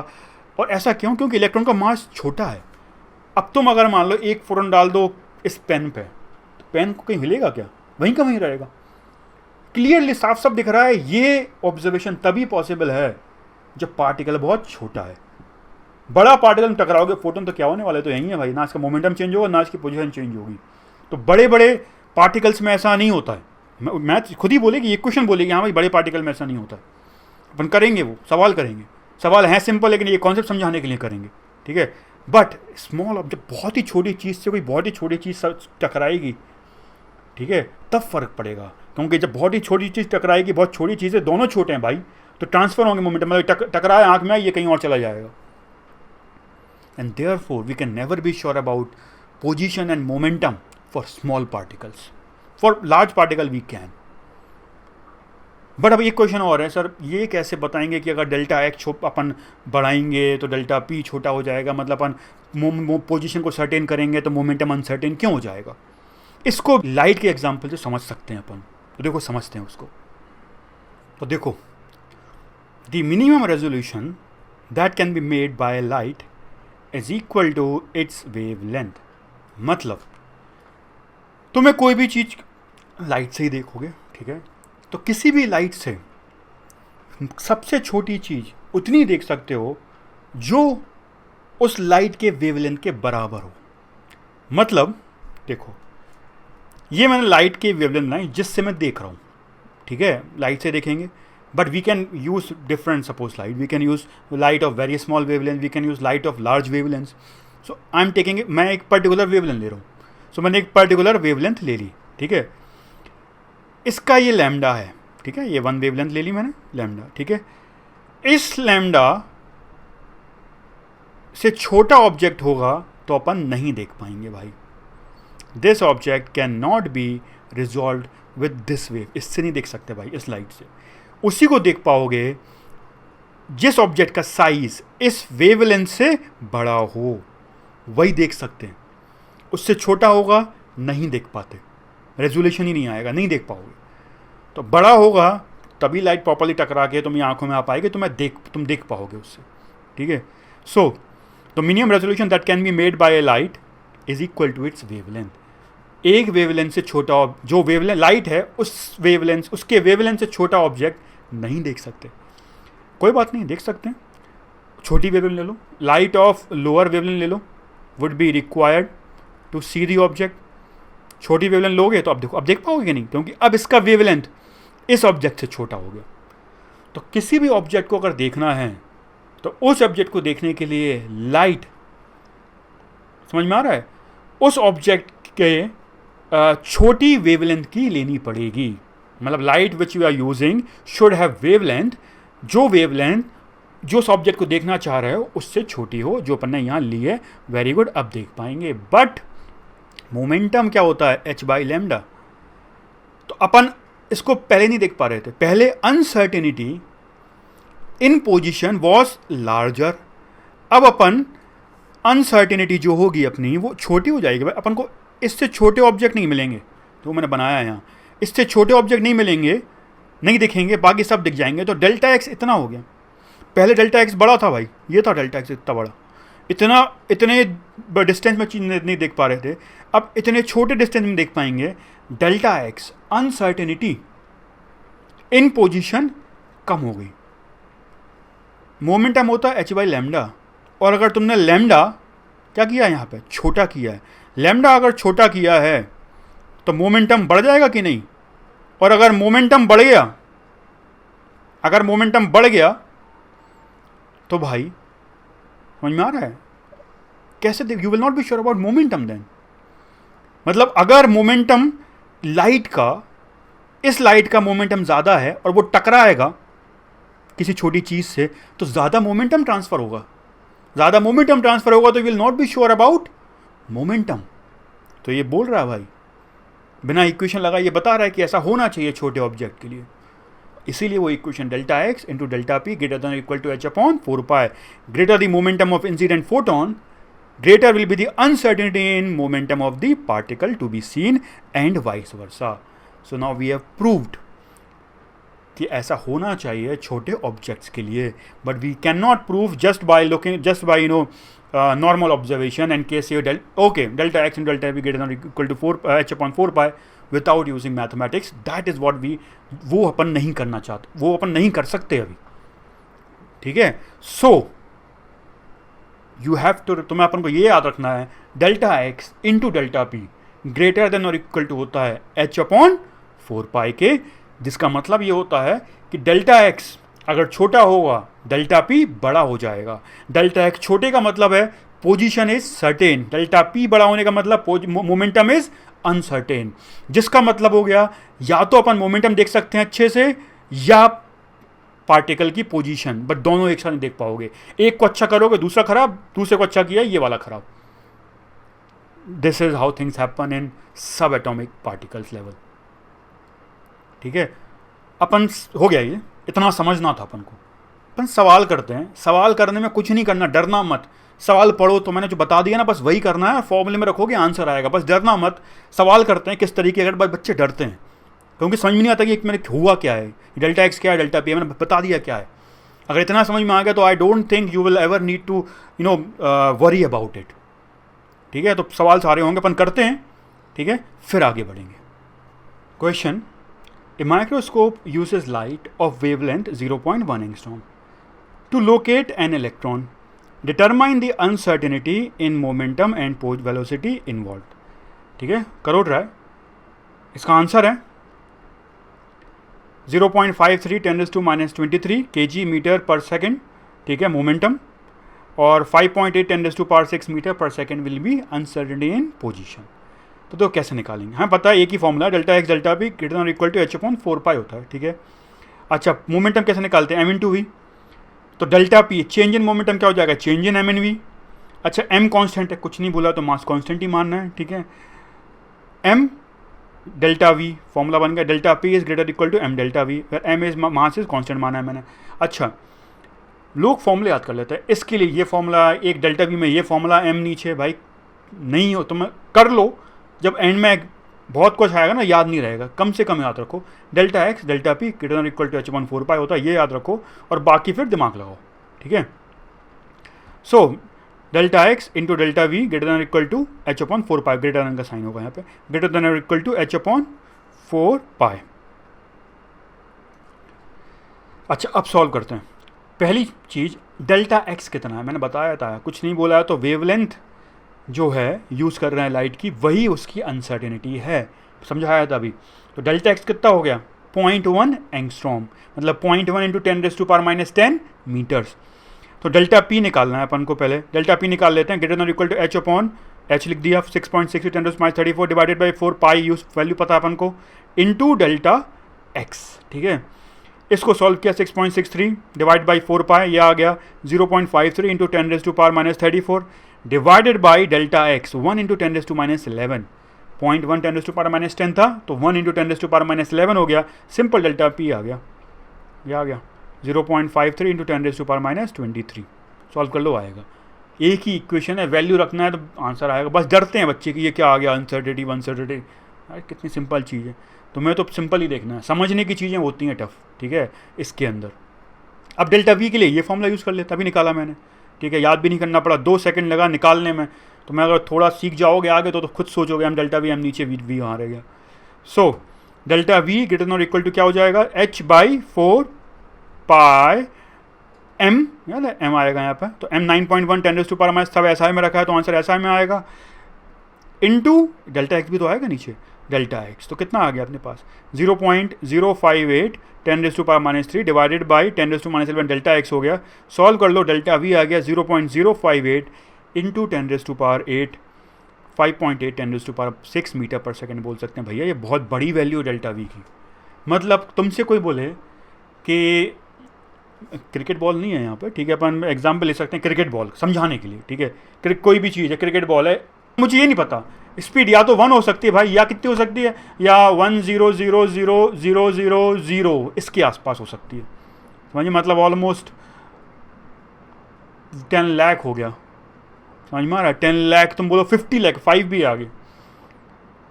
और ऐसा क्यों, क्योंकि इलेक्ट्रॉन का मास छोटा है। अब तुम अगर मान लो एक फोटोन डाल दो इस पेन पे, तो पेन को कहीं हिलेगा क्या, वहीं का वहीं रहेगा। क्लियरली साफ साफ दिख रहा है। ये ऑब्जर्वेशन तभी पॉसिबल है जब पार्टिकल बहुत छोटा है। बड़ा पार्टिकल में टकराओगे फोटोन, तो क्या होने वाला है, तो यही है भाई, ना इसका मोमेंटम चेंज होगा, ना इसकी पोजीशन चेंज होगी। तो बड़े बड़े पार्टिकल्स में ऐसा नहीं होता है। मैं खुद ही बोलेगी, ये क्वेश्चन बोलेगी, हाँ भाई बड़े पार्टिकल में ऐसा नहीं होता है। अपन करेंगे, वो सवाल करेंगे, सवाल है सिंपल, लेकिन ये कॉन्सेप्ट समझाने के लिए करेंगे, ठीक है। बट स्मॉल ऑब्जेक्ट, बहुत ही छोटी चीज़ से कोई बहुत ही छोटी चीज़ टकराएगी, ठीक है, तब फर्क पड़ेगा। क्योंकि जब बहुत ही छोटी चीज़ टकराएगी, बहुत छोटी चीज़ें, दोनों छोटे हैं भाई, तो ट्रांसफर होंगे मोमेंटम, मतलब टकराए आँख में, ये कहीं और चला जाएगा। And therefore we can never be sure about position and momentum for small particles. For large particle we can. But अब एक क्वेश्चन और है, सर ये कैसे बताएंगे कि अगर डेल्टा एक्स अपन बढ़ाएंगे तो डेल्टा पी छोटा हो जाएगा, मतलब अपन पोजीशन को सर्टेन करेंगे तो मोमेंटम अनसर्टेन क्यों हो जाएगा। इसको लाइट के एग्जांपल से समझ सकते हैं अपन। तो देखो समझते हैं उसको। तो देखो, the minimum resolution that can be made by light is equal to its wavelength. मतलब तुम्हें कोई भी चीज़ लाइट से ही देखोगे, ठीक है, तो किसी भी लाइट से सबसे छोटी चीज़ उतनी देख सकते हो जो उस लाइट के वेवलेंथ के बराबर हो। मतलब देखो, ये मैंने लाइट के वेवलेंथ लाई जिससे मैं देख रहा हूँ, ठीक है, लाइट से देखेंगे। But we can use different, suppose light, we can use light of very small wavelength, we can use light of large wavelength. So I am taking, मैं एक पर्टिकुलर वेवलेंथ ले रहा हूँ, सो मैंने एक पर्टिकुलर वेवलेंथ ले ली, ठीक है, इसका ये लैम्डा है, ठीक है, ये वन वेवलेंथ ले ली मैंने, लैम्डा, ठीक है। इस लैम्डा से छोटा ऑब्जेक्ट होगा तो अपन नहीं देख पाएंगे भाई। This object can not be resolve with this wave, इससे नहीं देख सकते भाई, इस लाइट से। उसी को देख पाओगे जिस ऑब्जेक्ट का साइज इस वेवलेंथ से बड़ा हो, वही देख सकते हैं। उससे छोटा होगा नहीं देख पाते, रेजोल्यूशन ही नहीं आएगा, नहीं देख पाओगे। तो बड़ा होगा तभी लाइट प्रॉपर्ली टकरा के तुम्हें आंखों में आ पाएगी, तुम देख पाओगे उससे, ठीक है। So the minimum resolution that can be made by a light is equal to its wavelength. एक वेवलेंथ से छोटा, जो वेवलेंथ लाइट है उस वेवलेंथ, उसके वेवलेंथ से छोटा ऑब्जेक्ट नहीं देख सकते। कोई बात नहीं, देख सकते हैं, छोटी वेवलेंथ ले लो, लाइट ऑफ लोअर वेवलेंथ ले लो, would be required to see the object. छोटी वेवलेंथ लोगे तो अब देखो, अब देख पाओगे नहीं, क्योंकि अब इसका वेवलेंथ इस ऑब्जेक्ट से छोटा हो गया। तो किसी भी ऑब्जेक्ट को अगर देखना है तो उस ऑब्जेक्ट को देखने के लिए लाइट, समझ में आ रहा है, उस ऑब्जेक्ट के छोटी वेवलेंथ की लेनी पड़ेगी। मतलब light which you are using should have wavelength, जो वेवलेंथ जो उस ऑब्जेक्ट को देखना चाह रहे हो उससे छोटी हो, जो अपन ने यहाँ ली है। वेरी गुड, अब देख पाएंगे। बट मोमेंटम क्या होता है, h बाई लैम्डा। तो अपन इसको पहले नहीं देख पा रहे थे, पहले uncertainty in position was larger. अब अपन अनसर्टेनिटी जो होगी अपनी वो छोटी हो जाएगी भाई। अपन को इससे छोटे ऑब्जेक्ट नहीं मिलेंगे, तो मैंने बनाया है यहाँ, इससे छोटे ऑब्जेक्ट नहीं मिलेंगे, नहीं दिखेंगे, बाकी सब दिख जाएंगे। तो डेल्टा एक्स इतना हो गया। पहले डेल्टा एक्स बड़ा था भाई, ये था डेल्टा एक्स इतना बड़ा, इतने डिस्टेंस में चीज़ नहीं देख पा रहे थे, अब इतने छोटे डिस्टेंस में देख पाएंगे। Delta x uncertainty in position कम हो गई। मोमेंटम होता है h बाई लैम्डा, और अगर तुमने लैम्डा क्या किया यहाँ पे, छोटा किया है। लैम्डा अगर छोटा किया है तो मोमेंटम बढ़ जाएगा कि नहीं। और अगर मोमेंटम बढ़ गया, अगर मोमेंटम बढ़ गया तो भाई समझ में आ रहा है कैसे, you will not be sure about momentum then. मतलब अगर मोमेंटम लाइट का, इस लाइट का मोमेंटम ज़्यादा है और वो टकराएगा किसी छोटी चीज़ से, तो ज़्यादा मोमेंटम ट्रांसफ़र होगा। ज़्यादा मोमेंटम ट्रांसफ़र होगा तो will not be sure about momentum. तो ये बोल रहा है भाई, बिना इक्वेशन लगाए ये बता रहा है कि ऐसा होना चाहिए छोटे ऑब्जेक्ट के लिए। इसीलिए वो equation delta x into delta p greater than equal to h upon 4 pi, greater the momentum of incident photon, greater will be the uncertainty in momentum of the particle to be seen and vice versa. So now we have proved कि ऐसा होना चाहिए छोटे objects के लिए, but we can not prove just by looking, just by normal observation and case ये delta x and delta v greater than equal to 4 h upon 4 pi without using mathematics. That is what वो अपन नहीं करना चाहते, वो अपन नहीं कर सकते अभी, ठीक है। सो यू हैव टू, तुम्हें अपन को ये याद रखना है, delta x into delta p greater than और इक्वल टू होता है एच अपॉन 4 पाई के, जिसका मतलब ये होता है कि डेल्टा एक्स अगर छोटा होगा डेल्टा पी बड़ा हो जाएगा। डेल्टा एक्स छोटे का मतलब है position is certain, delta P बड़ा होने का मतलब मोमेंटम इज अनसर्टेन, जिसका मतलब हो गया या तो अपन मोमेंटम देख सकते हैं अच्छे से या पार्टिकल की पोजीशन, बट दोनों एक साथ नहीं देख पाओगे। एक को अच्छा करोगे दूसरा खराब, दूसरे को अच्छा किया ये वाला खराब। This is how things happen in सब एटॉमिक पार्टिकल्स लेवल, ठीक है। अपन हो गया, ये इतना समझना था अपन को। अपन सवाल करते हैं, सवाल करने में कुछ नहीं करना, डरना मत। सवाल पढ़ो तो मैंने जो बता दिया ना, बस वही करना है, फॉर्मूले में रखोगे आंसर आएगा, बस डरना मत। सवाल करते हैं किस तरीके, अगर बच्चे डरते हैं क्योंकि समझ में नहीं आता कि मैंने हुआ क्या है, डेल्टा एक्स क्या है, डेल्टा पी मैंने बता दिया क्या है। अगर इतना समझ में आ गया तो I don't think you will ever need to worry about it, ठीक है। तो सवाल सारे होंगे, अपन करते हैं, ठीक है, फिर आगे बढ़ेंगे। Question, a microscope uses light of wavelength 0.1 angstrom to locate an electron, determine the uncertainty in momentum and pose velocity involve, ठीक है। करो ट्राई। इसका आंसर है 0.53 10⁻⁻23 kg मीटर पर सेकेंड, ठीक है, मोमेंटम, और 5.8 10⁻⁶ metre per second will be uncertainty in position. तो कैसे निकालेंगे, हमें पता है एक ही formula, delta x delta p greater than equal to h upon 4 pi होता है, ठीक है। अच्छा, मोमेंटम कैसे निकालते हैं, एम इंटू वी। तो delta p change in momentum क्या हो जाएगा, change in m in v. अच्छा, एम कॉन्स्टेंट है, कुछ नहीं बोला तो मास कॉन्स्टेंट ही मानना है, ठीक है। एम डेल्टा वी फॉर्मूला बन गया, delta p is greater equal to m delta v, m is mass is constant माना है मैंने। अच्छा, लोग फॉर्मूले याद कर लेते हैं, इसके लिए ये फॉर्मूला, एक डेल्टा वी में ये फॉर्मूला, एम नीचे, भाई नहीं हो तो मैं कर लो, जब एंड में बहुत कुछ आएगा ना याद नहीं रहेगा, कम से कम याद रखो delta x delta p greater than equal to h upon 4 pi होता है, ये याद रखो, और बाकी फिर दिमाग लगाओ, ठीक है। So delta x into delta v greater than equal to h upon 4 pi, greater than का साइन होगा यहाँ पे, greater than equal to h upon 4 pi. अच्छा, अब सॉल्व करते हैं। पहली चीज़, डेल्टा एक्स कितना है, मैंने बताया था, कुछ नहीं बोला है, तो वेवलेंथ जो है यूज़ कर रहे हैं लाइट की, वही उसकी अनसर्टेनिटी है, समझाया था अभी। तो डेल्टा एक्स कितना हो गया, 0.1 एंगस्ट्रॉम, मतलब 0.1 इंटू 10⁻⁻10 मीटर्स। तो डेल्टा पी निकालना है अपन को, पहले डेल्टा पी निकाल लेते हैं, greater than equal to h upon h लिख दिया, 6.6 10⁻34 divided by 4 pi, use value पता है अपन को, इंटू डेल्टा एक्स, ठीक है। इसको सॉल्व किया, 6.63 डिवाइड बाई 4 पाई, ये आ गया 0.53 into 10⁻34 divided by delta x 1 into 10⁻11, 0.1 10⁻10 था तो 1 इंटू 10⁻11 हो गया, सिंपल डेल्टा पी आ गया, ये आ गया 0.53 इंटू 10⁻23। सॉल्व कर लो, आएगा। एक ही इक्वेशन है, वैल्यू रखना है तो आंसर आएगा। बस डरते हैं बच्चे कि ये क्या आ गया, अनसर्टेनिटी अनसर्टेनिटी, अरे कितनी सिंपल चीज़ है, तुम्हें तो सिंपल ही देखना है, समझने की चीज़ें होती हैं टफ, ठीक है, इसके अंदर। अब डेल्टा वी के लिए ये फॉर्मूला यूज़ कर ले, तभी निकाला मैंने, ठीक है, याद भी नहीं करना पड़ा, 2 सेकंड लगा निकालने में। तो मैं अगर थोड़ा सीख जाओगे आगे तो खुद सोचोगे हम डेल्टा वी, हम नीचे वी वहाँ रह गया। So delta v greater than equal to क्या हो जाएगा, एच बाई 4 पाई एम, याद है एम आएगा यहाँ पर, तो एम 9.1 10⁻⁻, सब ऐसा में रखा है तो आंसर ऐसा में आएगा, इंटू डेल्टा एक्स भी तो आएगा नीचे, डेल्टा एक्स तो कितना आ गया अपने पास, 0.058 10⁻³ डिवाइडेड बाई 10⁻11 डेल्टा एक्स हो गया। सॉल्व कर लो, डेल्टा वी आ गया 0.058 इंटू 10⁻8 5.8 10⁶ मीटर पर सेकेंड बोल सकते हैं भैया ये बहुत बड़ी वैल्यू डेल्टा वी की। मतलब तुमसे कोई बोले कि क्रिकेट बॉल नहीं है यहाँ पर, ठीक है, अपन एग्जाम्पल ले सकते हैं क्रिकेट बॉल समझाने के लिए, ठीक है, कोई भी चीज़ है, क्रिकेट बॉल है, मुझे ये नहीं पता स्पीड या तो 1 हो सकती है भाई, या कितनी हो सकती है, या 1,0,0,0,0,0,0 इसके आसपास हो सकती है, समझिए, मतलब ऑलमोस्ट 10 लाख हो गया, समझ में आ रहा है, 10 लाख, तुम बोलो 50 लाख, 5 भी आगे,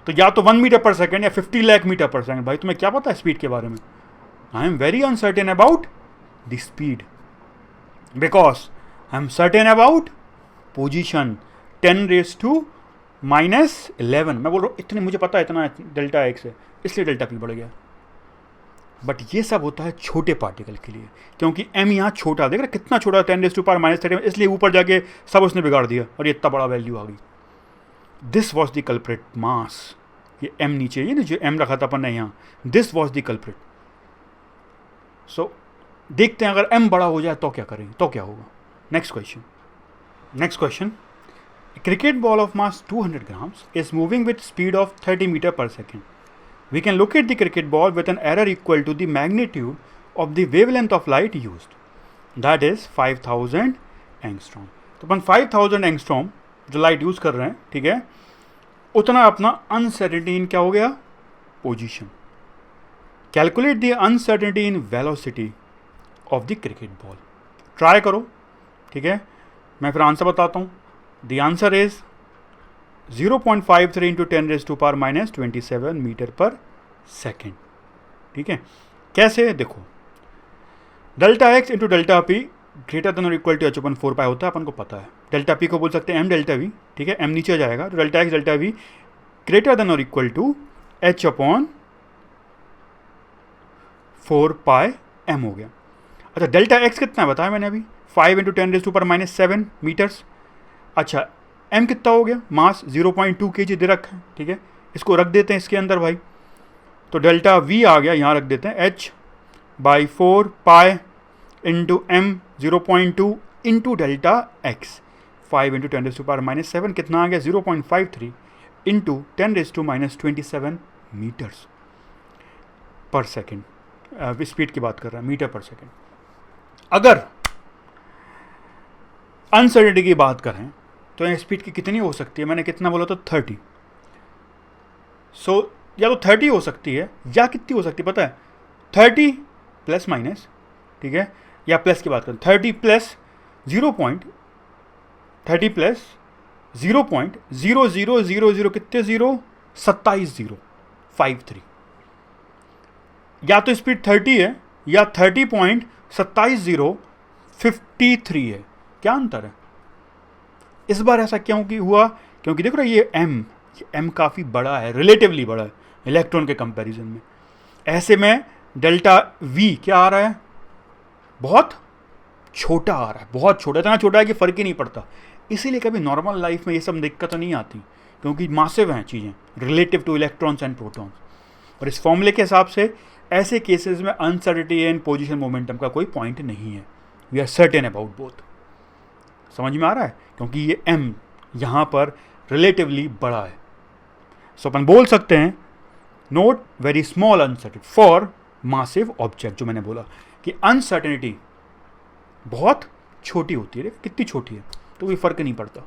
तो या तो 1 मीटर पर सेकेंड या 50 लाख मीटर पर सेकेंड। भाई तुम्हें क्या पता है स्पीड के बारे में? I am very uncertain about the speed because I am certain about position 10⁻⁻11। मैं बोल रहा हूँ इतने मुझे पता है इतना डेल्टा एक्स है, इसलिए डेल्टा पी बढ़ गया। बट ये सब होता है छोटे पार्टिकल के लिए, क्योंकि एम यहाँ छोटा, देख रहे कितना छोटा, 10⁻⁻30, इसलिए ऊपर जाके सब उसने बिगाड़ दिया और ये इतना बड़ा वैल्यू आ गई। दिस वॉज द कल्प्रिट मास, ये एम नीचे, ये ना जो एम रखा था अपन ने यहाँ, दिस वॉज द कल्प्रिट। सो देखते हैं अगर एम बड़ा हो जाए तो क्या करेंगे, तो क्या होगा। Next question, cricket ball of mass 200 grams is moving with speed of 30 meter per second. We can locate the cricket ball with an error equal to the magnitude of the wavelength of light used. That is 5000 angstrom. तो अपन 5000 angstrom जो light use कर रहे हैं, ठीक है, उतना अपना uncertainty इन क्या हो गया, position. Calculate the uncertainty in velocity of the cricket ball. Try करो, ठीक है, मैं फिर आंसर बताता हूँ। The answer is 0.53 into 10⁻⁻27 metre per second, ठीक है। कैसे, देखो, delta x into delta p greater than और इक्वल टू h/4 होता है, अपन को पता है। डेल्टा पी को बोल सकते हैं एम डेल्टा वी, ठीक है, एम नीचे आ जाएगा, तो delta x delta v greater than और इक्वल टू h/4 एम हो गया। अच्छा, डेल्टा एक्स कितना है बताया मैंने अभी, 5 इंटू 10⁻⁻7 मीटर्स। अच्छा, m कितना हो गया, मास 0.2 kg दे रखा है, ठीक है, इसको रख देते हैं इसके अंदर भाई, तो डेल्टा v आ गया, यहाँ रख देते हैं h/4 pi into m 0.2 into delta x, 5 into 10⁻⁻7 कितना आ गया, 0.53 इंटू 10⁻⁻27 मीटर्स पर सेकेंड। स्पीड की बात कर रहा है, मीटर पर सेकेंड। अगर अनसर्टेनिटी की बात करें तो यहाँ स्पीड की कितनी हो सकती है, मैंने कितना बोला था, 30। सो या तो 30 हो सकती है या कितनी हो सकती है पता है, 30 प्लस माइनस, ठीक है, या प्लस की बात करें 30 प्लस 0.0000 कितने 0, 27,053। या तो स्पीड 30 है या 30.27,053 है, क्या अंतर है। इस बार ऐसा क्यों हुआ, क्योंकि देखो ये एम काफ़ी बड़ा है, रिलेटिवली बड़ा है इलेक्ट्रॉन के कंपैरिजन में। ऐसे में डेल्टा वी क्या आ रहा है, बहुत छोटा आ रहा है, बहुत छोटा, इतना छोटा है कि फ़र्क ही नहीं पड़ता। इसीलिए कभी नॉर्मल लाइफ में ये सब दिक्कत नहीं आती, क्योंकि मासिव हैं चीज़ें relative two electrons and protons. और इस फॉर्मूले के हिसाब से ऐसे केसेस में अनसर्टेनिटी एंड पोजीशन मोमेंटम का कोई पॉइंट नहीं है। We are certain about both. समझ में आ रहा है, क्योंकि ये m यहाँ पर रिलेटिवली बड़ा है। सो अपन बोल सकते हैं note very small uncertainty for massive object, जो मैंने बोला कि अनसर्टेनिटी बहुत छोटी होती है, कितनी छोटी है तो कोई फ़र्क नहीं पड़ता।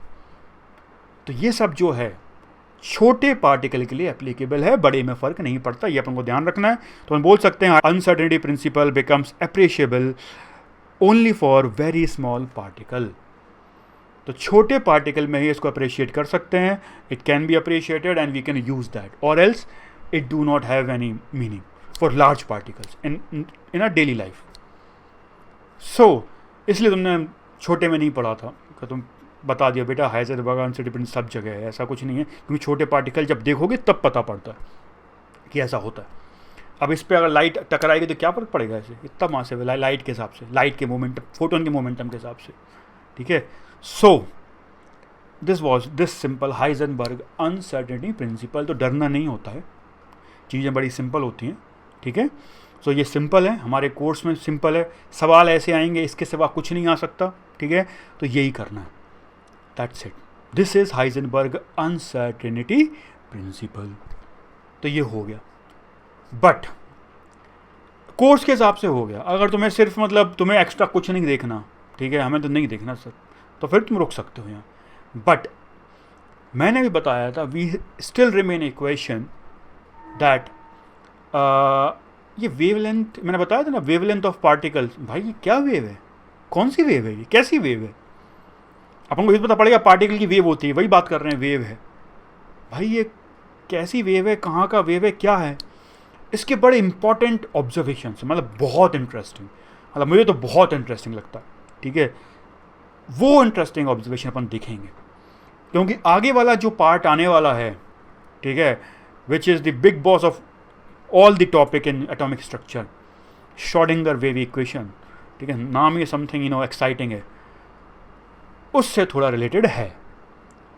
तो ये सब जो है छोटे पार्टिकल के लिए एप्लीकेबल है, बड़े में फ़र्क नहीं पड़ता, ये अपन को ध्यान रखना है। तो हम बोल सकते हैं uncertainty principle becomes appreciable only for very small particle. तो छोटे पार्टिकल में ही इसको अप्रिशिएट कर सकते हैं, it can be appreciated and we can use that, और else it do not have any meaning for large particles in a daily life. सो इसलिए तुमने छोटे में नहीं पढ़ा था कि तुम बता दिया बेटा हाइजेनबर्ग अनसर्टेनिटी सब जगह है, ऐसा कुछ नहीं है, क्योंकि छोटे पार्टिकल जब देखोगे तब पता पड़ता है कि ऐसा होता है। अब इस पर अगर लाइट टकराएगी तो क्या फर्क पड़ेगा, ऐसे इतना मासिव है लाइट के हिसाब से, लाइट के मोमेंटम, फोटोन के मोमेंटम के हिसाब से, ठीक है। So this simple Heisenberg uncertainty principal. तो डरना नहीं होता है, चीज़ें बड़ी सिंपल होती हैं, ठीक है। सो ये सिंपल है, हमारे कोर्स में सिंपल है, सवाल ऐसे आएंगे, इसके सिवा कुछ नहीं आ सकता, ठीक है। तो यही करना है, that's it. This is Heisenberg uncertainty principal. तो ये हो गया, बट कोर्स के हिसाब से हो गया। अगर तुम्हें सिर्फ मतलब तुम्हें एक्स्ट्रा कुछ नहीं देखना, ठीक है, हमें तो नहीं देखना सर, तो फिर तुम रुक सकते हो यहाँ। बट मैंने भी बताया था we still remain equation that ये वेवलेंथ, मैंने बताया था ना वेवलेंथ ऑफ पार्टिकल्स। भाई ये क्या वेव है, कौन सी वेव है, ये कैसी वेव है? अपन को ये पता पड़ेगा पार्टिकल की वेव होती है, वही बात कर रहे हैं वेव है। भाई ये कैसी वेव है, कहाँ का वेव है, क्या है? इसके बड़े इंपॉर्टेंट ऑब्जर्वेशन, मतलब बहुत इंटरेस्टिंग, मतलब मुझे तो बहुत इंटरेस्टिंग लगता है, ठीक है। वो इंटरेस्टिंग ऑब्जर्वेशन अपन देखेंगे, क्योंकि आगे वाला जो पार्ट आने वाला है, ठीक है, which is the big boss of all the topic in atomic structure, Schrodinger wave equation, ठीक है, नाम ये समथिंग एक्साइटिंग है, उससे थोड़ा रिलेटेड है,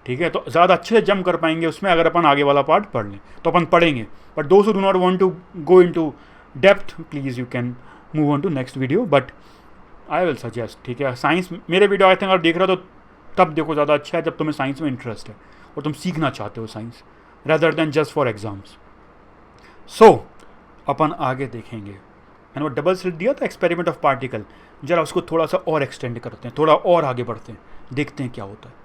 ठीक है। तो ज़्यादा अच्छे से जम कर पाएंगे उसमें अगर अपन आगे वाला पार्ट पढ़ लें, तो अपन पढ़ेंगे। But those who do not want to go into depth, please you can move on to next video, but I will suggest, ठीक है। साइंस मेरे वीडियो आई थिंक अगर देख रहे हो तो तब देखो, ज़्यादा अच्छा है जब तुम्हें साइंस में इंटरेस्ट है और तुम सीखना चाहते हो science, rather than just for exams. सो अपन आगे देखेंगे। मैंने वो डबल स्लिट दिया था एक्सपेरिमेंट ऑफ पार्टिकल, जरा उसको थोड़ा सा और एक्सटेंड करते हैं, थोड़ा और आगे बढ़ते हैं, देखते हैं क्या होता है।